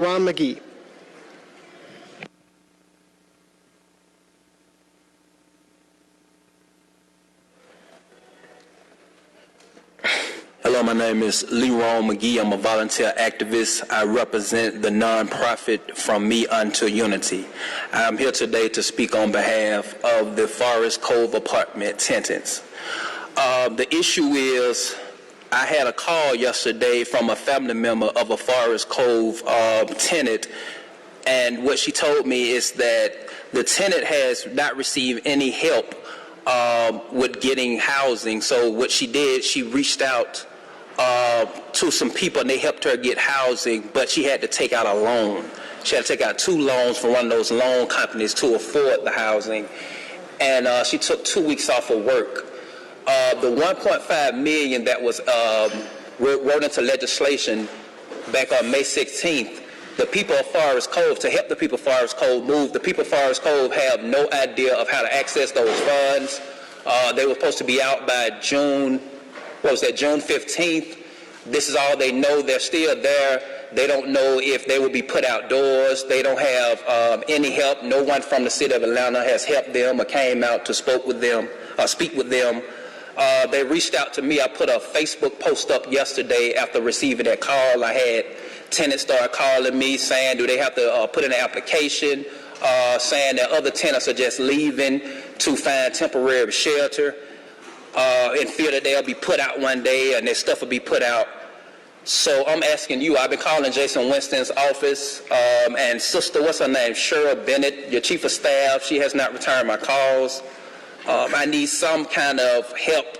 Ron McGee. Hello, my name is Leron McGee. I'm a volunteer activist. I represent the nonprofit From Me Unto Unity. I'm here today to speak on behalf of the Forest Cove apartment tenants. The issue is, I had a call yesterday from a family member of a Forest Cove tenant, and what she told me is that the tenant has not received any help with getting housing. So what she did, she reached out to some people and they helped her get housing, but she had to take out a loan. She had to take out 2 loans from one of those loan companies to afford the housing, and she took 2 weeks off of work. The $1.5 million that was wrote into legislation back on May 16th, the people of Forest Cove, to help the people of Forest Cove move, the people of Forest Cove have no idea of how to access those funds. They were supposed to be out by June 15th. This is all they know. They're still there. They don't know if they will be put outdoors. They don't have any help. No one from the city of Atlanta has helped them or came out to speak with them. They reached out to me. I put a Facebook post up yesterday after receiving that call. I had tenants start calling me saying, do they have to put in an application, saying that other tenants are just leaving to find temporary shelter in fear that they'll be put out one day and their stuff will be put out. So I'm asking you, I've been calling Jason Winston's office, and sister, what's her name, Cheryl Bennett, your chief of staff, she has not returned my calls. I need some kind of help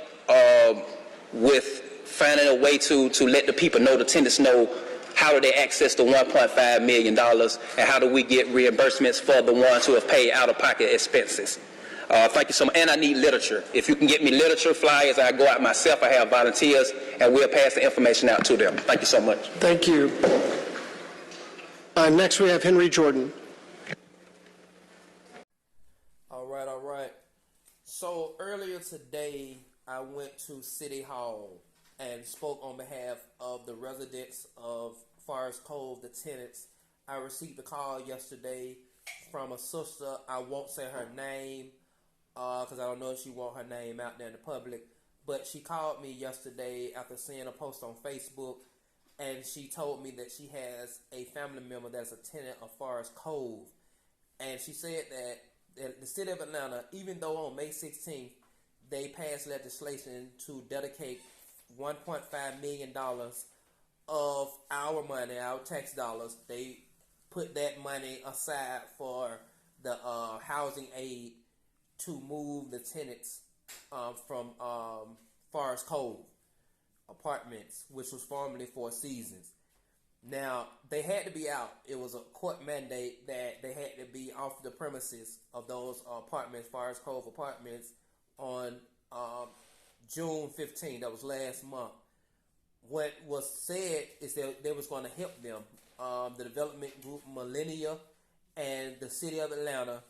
with finding a way to let the people know, the tenants know, how do they access the $1.5 million, and how do we get reimbursements for the ones who have paid out-of-pocket expenses. Thank you so much. And I need literature. If you can get me literature, flyers, I go out myself, I have volunteers, and we'll pass the information out to them. Thank you so much. Thank you. Next we have Henry Jordan. All right. So earlier today, I went to City Hall and spoke on behalf of the residents of Forest Cove, the tenants. I received a call yesterday from a sister. I won't say her name because I don't know if she wants her name out there in the public. But she called me yesterday after seeing a post on Facebook, and she told me that she has a family member that's a tenant of Forest Cove. And she said that the city of Atlanta, even though on May 16th, they passed legislation to dedicate $1.5 million of our money, our tax dollars, they put that money aside for the housing aid to move the tenants from Forest Cove apartments, which was formerly Four Seasons. Now, they had to be out. It was a court mandate that they had to be off the premises of those apartments, Forest Cove apartments, on June 15th. That was last month. What was said is that they was going to help them. The development group Millennia and the city of Atlanta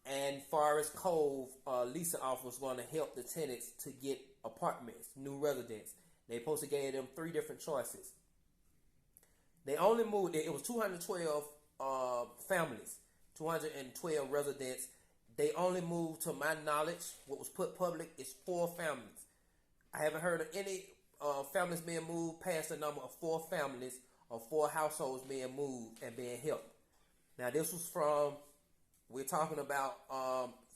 and Forest Cove leasing office was going to help the tenants to get apartments, new residents. They supposed to give them 3 different choices. They only moved, it was 212 families, 212 residents. They only moved, to my knowledge, what was put public is 4 families. I haven't heard of any families being moved past the number of 4 families or 4 households being moved and being helped. Now this was from, we're talking about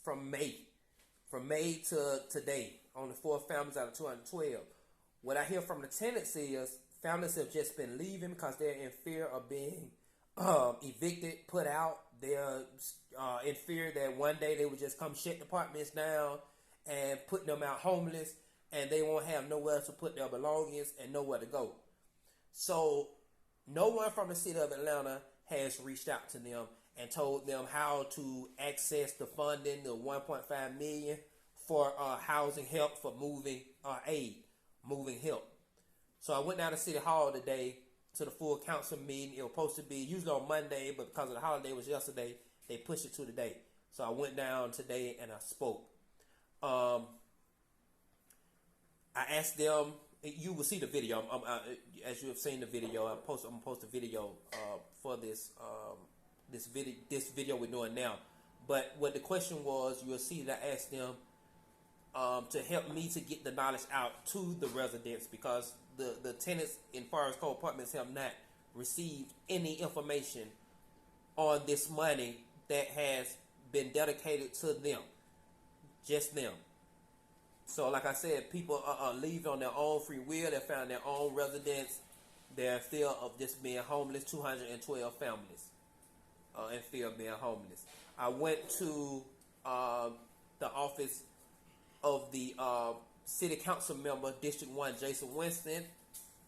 from May to today, only 4 families out of 212. What I hear from the tenants is families have just been leaving because they're in fear of being evicted, put out. They're in fear that one day they would just come shut the apartments down and put them out homeless, and they won't have nowhere to put their belongings and nowhere to go. So no one from the city of Atlanta has reached out to them and told them how to access the funding, the $1.5 million for housing help, for moving aid, moving help. So I went down to City Hall today to the full council meeting. It was supposed to be usually on Monday, but because of the holiday was yesterday, they pushed it to today. So I went down today and I spoke. I asked them You will see the video. As you have seen the video, I'm gonna post a video for this video we're doing now. But what the question was, you will see that I asked them to help me to get the knowledge out to the residents, because the tenants in Forest Cove Apartments have not received any information on this money that has been dedicated to them, just them. So like I said, people are leaving on their own free will. They found their own residence. They're in fear of just being homeless. 212 families in fear of being homeless. I went to the office of the city council member, District 1, Jason Winston.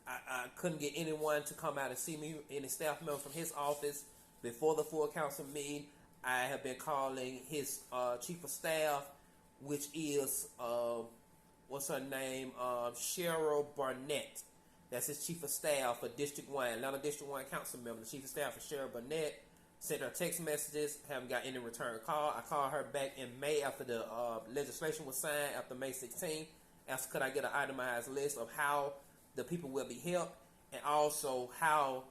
I couldn't get anyone to come out and see me, any staff member from his office, before the full council meeting. I have been calling his chief of staff, which is, what's her name? Cheryl Barnett. That's his chief of staff for District 1, Atlanta District 1 council member. The chief of staff for Cheryl Barnett. Sent her text messages, haven't got any return call. I called her back in May after the legislation was signed, after May 16th. Asked could I get an itemized list of how the people will be helped, and also how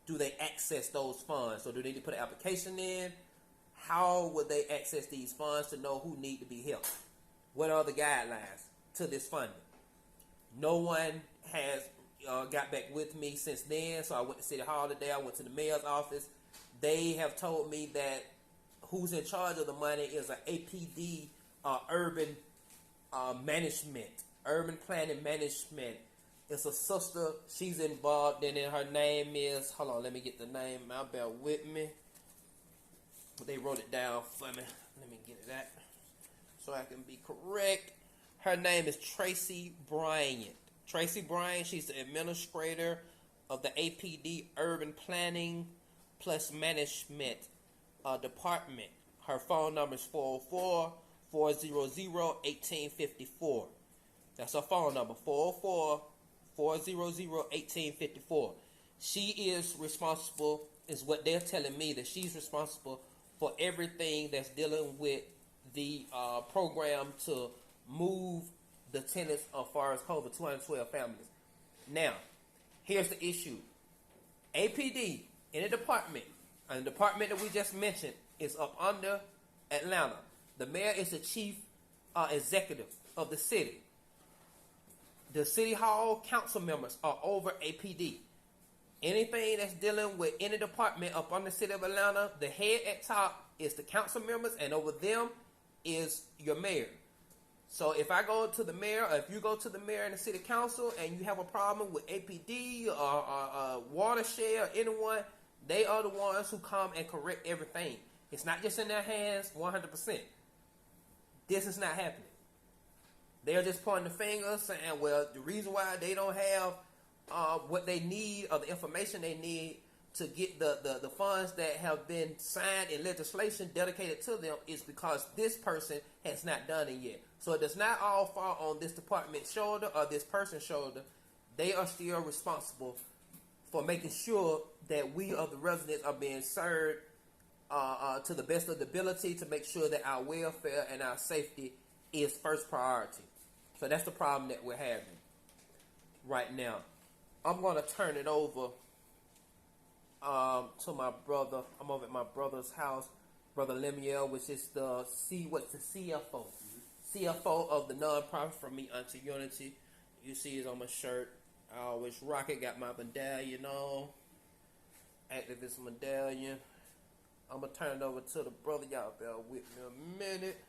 do they access those funds. So do they need to put an application in? How would they access these funds to know who need to be helped? What are the guidelines to this funding? No one has got back with me since then. So I went to City Hall today. I went to the mayor's office. They have told me that who's in charge of the money is an APD urban management, urban planning management. It's a sister. She's involved in it. Her name is, hold on, let me get the name out. Bear with me. They wrote it down for me. Let me get it out so I can be correct. Her name is Tracy Bryant. Tracy Bryant, she's the administrator of the APD Urban Planning plus Management Department. Her phone number is 404-400-1854. That's her phone number, 404-400-1854. She is responsible, is what they're telling me, that she's responsible for everything that's dealing with the program to move the tenants of Forest Cove, the 212 families. Now, here's the issue. APD in a department, and the department that we just mentioned is up under Atlanta. The mayor is the chief executive of the city. The city hall council members are over APD. Anything that's dealing with any department up under the city of Atlanta, the head at top is the council members, and over them is your mayor. So if I go to the mayor, or if you go to the mayor and the city council and you have a problem with APD or watershed or anyone, they are the ones who come and correct everything. It's not just in their hands 100%. This is not happening. They're just pointing the finger saying, well, the reason why they don't have what they need or the information they need to get the funds that have been signed in legislation dedicated to them is because this person has not done it yet. So it does not all fall on this department's shoulder or this person's shoulder. They are still responsible for making sure that we of the residents are being served to the best of the ability, to make sure that our welfare and our safety is first priority. So that's the problem that we're having right now. I'm going to turn it over to my brother. I'm over at my brother's house, Brother Lemuel, which is the CFO. CFO of the nonprofit From Me Unto Unity. You see it on my shirt. I always rock it. Got my medallion on. Activist medallion. I'm going to turn it over to the brother. Y'all bear with me a minute.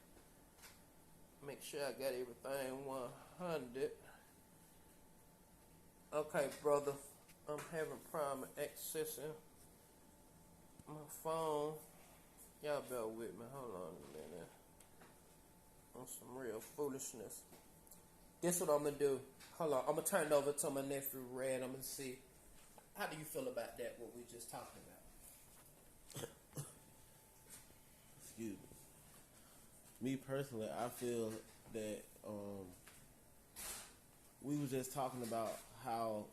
Make sure I got everything 100. Okay, brother. I'm having a problem accessing my phone. Y'all bear with me. Hold on a minute. On some real foolishness. This is what I'm going to do. Hold on. I'm going to turn it over to my nephew, Red. I'm going to see. How do you feel about that, what we just talked about? Excuse me. Me personally, I feel that we was just talking about how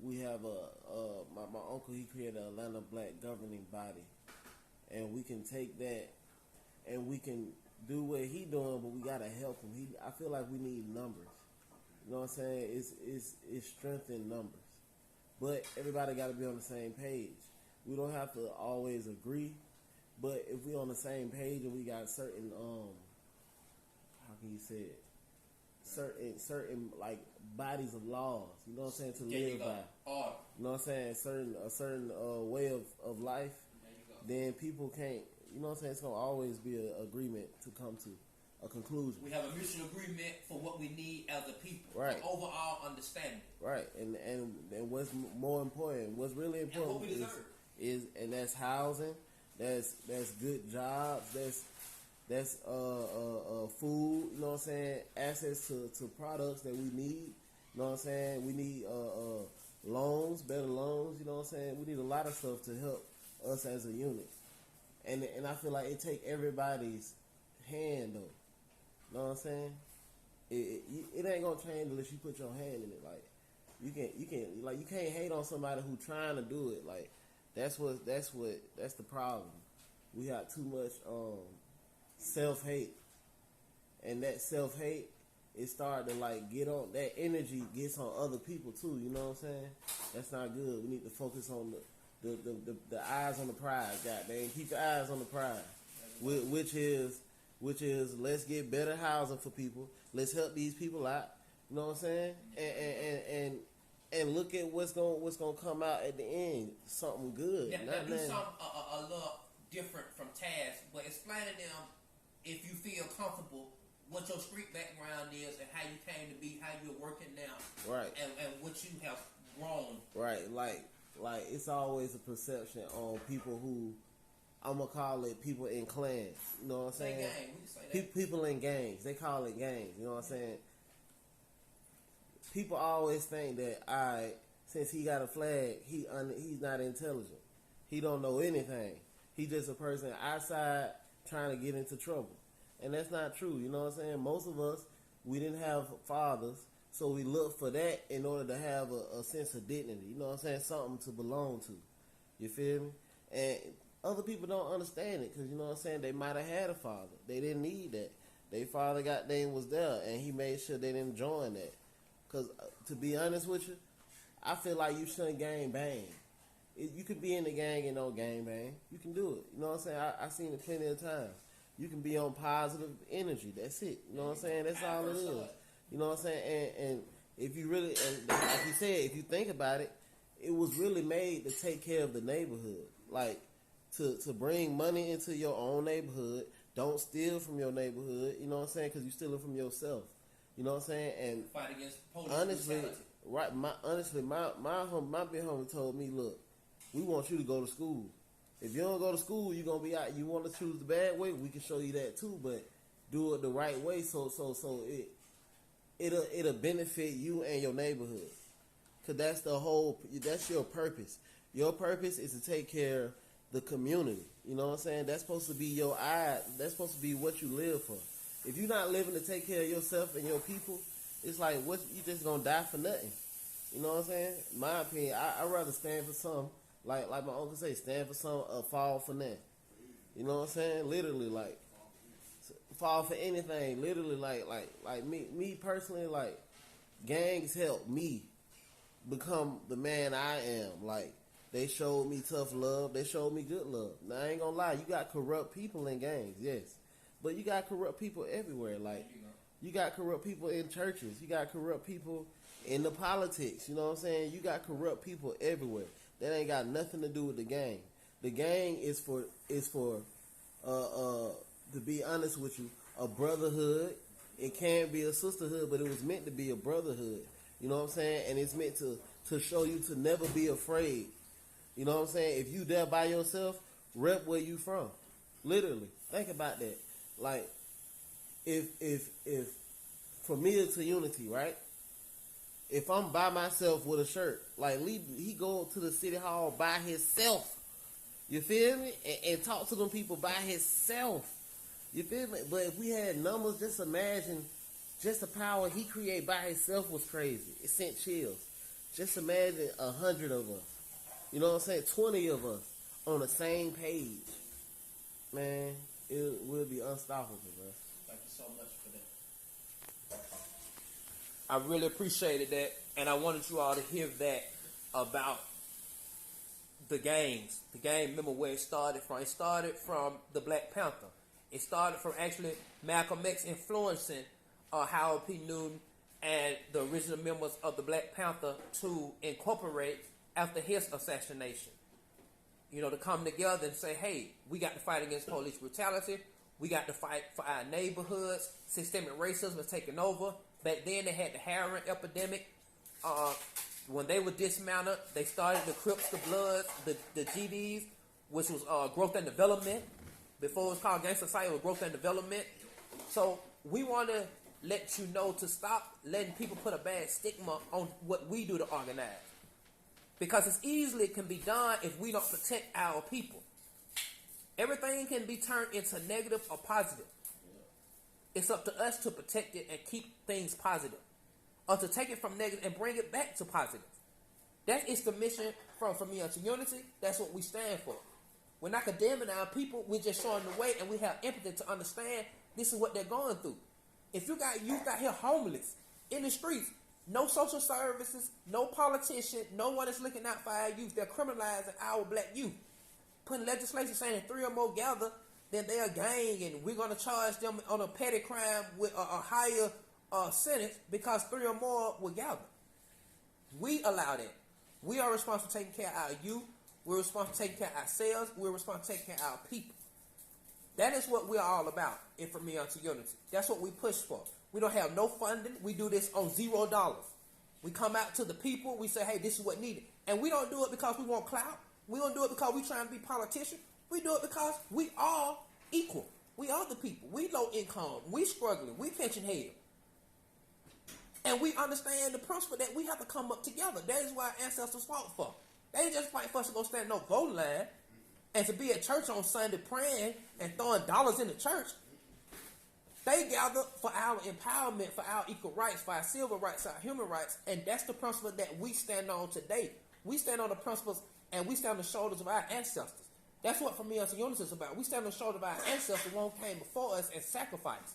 we have my uncle, he created an Atlanta Black governing body, and we can take that and we can do what he doing, but we gotta help him. I feel like we need numbers. You know what I'm saying? It's strength in numbers. But everybody got to be on the same page. We don't have to always agree, but if we on the same page and we got certain how can you say it? Certain like bodies of laws, you know what I'm saying, to live by. Order. You know what I'm saying? A certain way of life. Then people can't. You know what I'm saying? It's gonna always be an agreement to come to a conclusion. We have a mutual agreement for what we need as a people. Right. An overall understanding. Right. And what's more important, what's really important, and what we deserve. is and that's housing, that's good jobs, that's food, you know what I'm saying, access to products that we need, you know what I'm saying, we need loans, better loans, you know what I'm saying, we need a lot of stuff to help us as a unit, and I feel like it take everybody's hand though, you know what I'm saying, it ain't gonna change unless you put your hand in it, like, you can't hate on somebody who trying to do it, like, that's the problem. We got too much self-hate, and that self-hate, it started to like get on, that energy gets on other people too, you know what I'm saying? That's not good. We need to focus on the eyes on the prize, goddamn. Keep the eyes on the prize, which is let's get better housing for people. Let's help these people out, you know what I'm saying? And look at what's gonna come out at the end, something good. Now do something a little different from Taz, but explain to them, if you feel comfortable, what your street background is and how you came to be, how you're working now, right? And what you have grown, right? Like it's always a perception on people who, I'm gonna call it people in clans. You know what I'm saying? Gang. We can say that. People in gangs. They call it gangs. You know what I'm saying? People always think that since he got a flag, he's not intelligent. He don't know anything. He just a person outside trying to get into trouble. And that's not true, you know what I'm saying? Most of us, we didn't have fathers, so we look for that in order to have a sense of dignity, you know what I'm saying? Something to belong to. You feel me? And other people don't understand it because, you know what I'm saying, they might have had a father. They didn't need that. Their father was there, and he made sure they didn't join that. Because, to be honest with you, I feel like you shouldn't gang bang. You can be in the gang and no gang bang. You can do it. You know what I'm saying? I've seen it plenty of times. You can be on positive energy. That's it. You know what I'm saying? That's all it is. You know what I'm saying? And if you really, and like you said, if you think about it, it was really made to take care of the neighborhood. Like, to bring money into your own neighborhood. Don't steal from your neighborhood. You know what I'm saying? Because you're stealing from yourself. You know what I'm saying? And fight against police honestly, brutality. right? My big homie told me, look, we want you to go to school. If you don't go to school, you're gonna be out. You want to choose the bad way, we can show you that too, but do it the right way so it'll benefit you and your neighborhood. Cause that's your purpose. Your purpose is to take care of the community. You know what I'm saying? That's supposed to be your eye. That's supposed to be what you live for. If you're not living to take care of yourself and your people, it's like what you just gonna die for nothing. You know what I'm saying? In my opinion, I'd rather stand for some, like my uncle say, stand for some, fall for nothing. You know what I'm saying? Literally, like fall for anything. Literally, like me personally, like gangs help me become the man I am. Like they showed me tough love. They showed me good love. Now I ain't gonna lie, you got corrupt people in gangs, yes. But you got corrupt people everywhere. Like, you got corrupt people in churches. You got corrupt people in the politics. You know what I'm saying? You got corrupt people everywhere. That ain't got nothing to do with the gang. The gang is for to be honest with you, a brotherhood. It can be a sisterhood, but it was meant to be a brotherhood. You know what I'm saying? And it's meant to show you to never be afraid. You know what I'm saying? If you there by yourself, rep where you from. Literally. Think about that. Like, if from me to Unity, right? If I'm by myself with a shirt, like he go to the city hall by himself. You feel me? And talk to them people by himself. You feel me? But if we had numbers, just imagine, just the power he created by himself was crazy. It sent chills. Just imagine 100 of us. You know what I'm saying? 20 of us on the same page. Man, it will be unstoppable, bro. Thank you so much for that. I really appreciated that, and I wanted you all to hear that about the games. The game, remember where it started from? It started from the Black Panther. It started from actually Malcolm X influencing Howard P. Newton and the original members of the Black Panther to incorporate after his assassination. You know, to come together and say, hey, we got to fight against police brutality. We got to fight for our neighborhoods. Systemic racism is taking over. Back then, they had the heroin epidemic. When they were dismounted, they started the Crips, the Bloods, the GDs, which was growth and development. Before it was called Gangster Society, it was growth and development. So we want to let you know to stop letting people put a bad stigma on what we do to organize. Because it's easily can be done if we don't protect our people. Everything can be turned into negative or positive. It's up to us to protect it and keep things positive. Or to take it from negative and bring it back to positive. That is the mission from Me Unto Unity. That's what we stand for. We're not condemning our people. We're just showing the way, and we have empathy to understand this is what they're going through. If you got youth out here homeless in the streets, no social services, no politician, no one is looking out for our youth. They're criminalizing our black youth. Putting legislation saying if 3 or more gather, then they're a gang, and we're going to charge them on a petty crime with a higher sentence because 3 or more will gather. We allow that. We are responsible for taking care of our youth. We're responsible for taking care of ourselves. We're responsible for taking care of our people. That is what we're all about in From Me Unto Unity. That's what we push for. We don't have no funding. We do this on $0. We come out to the people. We say, hey, this is what needed. And we don't do it because we want clout. We don't do it because we're trying to be politicians. We do it because we are equal. We are the people. We low income. We struggling. We pension head. And we understand the principle that we have to come up together. That is what our ancestors fought for. They didn't just fight for us to go stand in no voting line and to be at church on Sunday praying and throwing dollars in the church. They gathered for our empowerment, for our equal rights, for our civil rights, our human rights. And that's the principle that we stand on today. We stand on the principles and we stand on the shoulders of our ancestors. That's what For Me Unto Unity is about. We stand on the shoulders of our ancestors, one who came before us and sacrificed.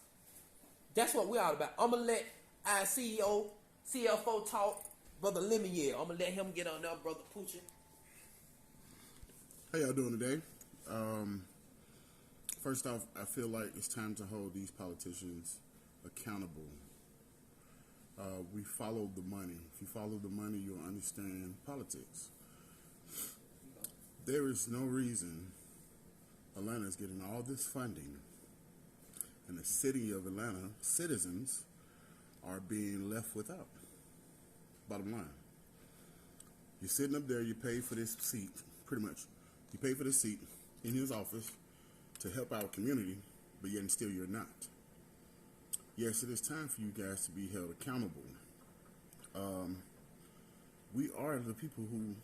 That's what we're all about. I'm going to let our CEO, CFO talk, Brother Lemieux. I'm going to let him get on there, Brother Poochie. How y'all doing today? First off, I feel like it's time to hold these politicians accountable. We follow the money. If you follow the money, you'll understand politics. There is no reason Atlanta is getting all this funding and the city of Atlanta citizens are being left without. Bottom line. You're sitting up there, you pay for this seat, pretty much. You pay for this seat in his office to help our community, but yet and still you're not. Yes, it is time for you guys to be held accountable. We are the people who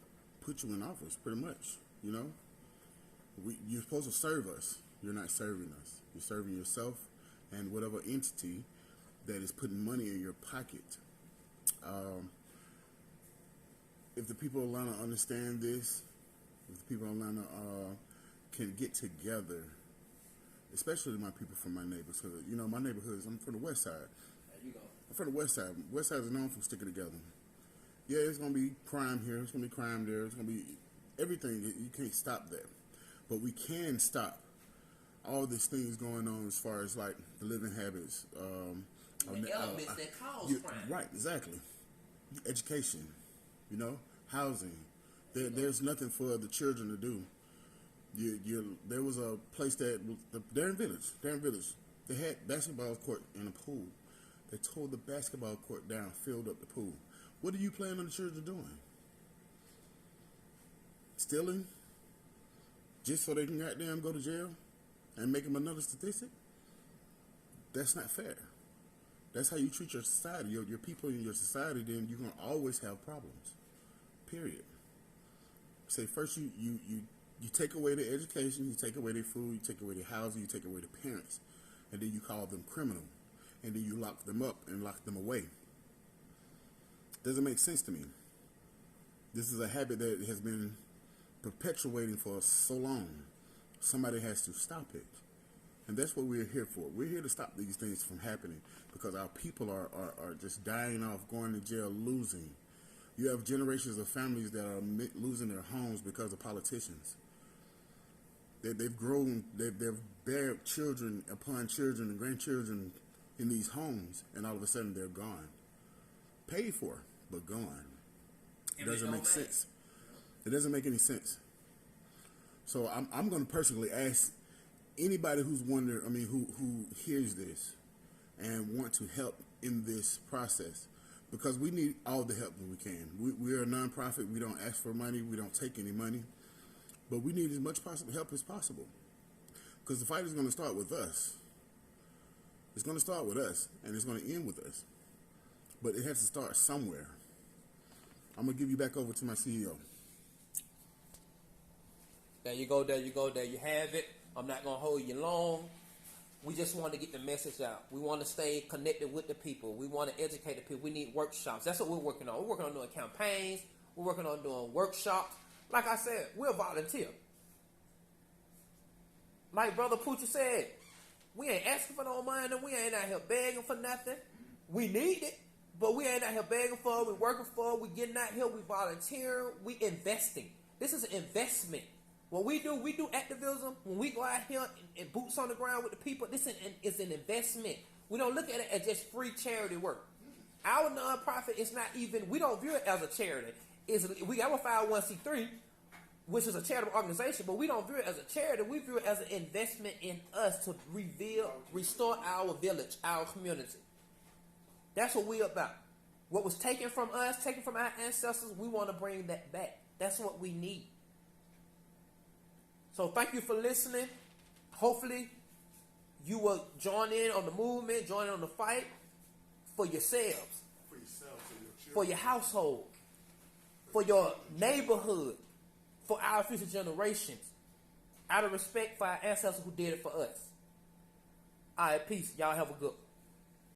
put you in office, pretty much, you know? You're supposed to serve us. You're not serving us. You're serving yourself and whatever entity that is putting money in your pocket. If the people of Atlanta understand this, if the people of Atlanta can get together, especially my people from my neighborhood. You know, my neighborhood I'm from the west side. There you go. I'm from the west side. West side is known for sticking together. Yeah, it's going to be crime here. It's going to be crime there. It's going to be everything. You can't stop that. But we can stop all these things going on as far as like the living habits. The elements that cause crime. Right, exactly. Education, you know, housing. There's nothing for the children to do. There was a place that Darren Village. They had basketball court and a pool. They tore the basketball court down, filled up the pool. What are you planning on the children doing? Stealing? Just so they can goddamn go to jail and make them another statistic? That's not fair. That's how you treat your society, your people in your society. Then you're gonna always have problems. Period. Say first you take away their education, you take away their food, you take away their housing, you take away their parents, and then you call them criminal, and then you lock them up and lock them away. Doesn't make sense to me. This is a habit that has been perpetuating for so long. Somebody has to stop it. And that's what we're here for. We're here to stop these things from happening because our people are just dying off, going to jail, losing. You have generations of families that are losing their homes because of politicians. They've grown, they've bared children upon children and grandchildren in these homes, and all of a sudden they're gone. Paid for, but gone. It doesn't make sense. It doesn't make any sense. So I'm going to personally ask anybody who's who hears this and want to help in this process, because we need all the help that we can. We're a nonprofit. We don't ask for money. We don't take any money. But we need as much possible help as possible, because the fight is going to start with us. It's going to start with us, and it's going to end with us. But it has to start somewhere. I'm going to give you back over to my CEO. There you go, there you go, there you have it. I'm not going to hold you long. We just want to get the message out. We want to stay connected with the people. We want to educate the people. We need workshops. That's what we're working on. We're working on doing campaigns. We're working on doing workshops. Like I said, we're a volunteer. Like Brother Poocher said, we ain't asking for no money. We ain't out here begging for nothing. We need it, but we ain't out here begging for it. We working for it. We getting out here. We volunteering. We investing. This is an investment. What we do activism. When we go out here and boots on the ground with the people, this is an investment. We don't look at it as just free charity work. Our nonprofit is not even, we don't view it as a charity. We got a 501c3, which is a charitable organization, but we don't view it as a charity. We view it as an investment in us to restore our village, our community. That's what we're about. What was taken from us, taken from our ancestors, we want to bring that back. That's what we need. So thank you for listening. Hopefully you will join in on the movement, join in on the fight for yourselves, for your household, for your neighborhood, for our future generations, out of respect for our ancestors who did it for us. All right, peace. Y'all have a good one.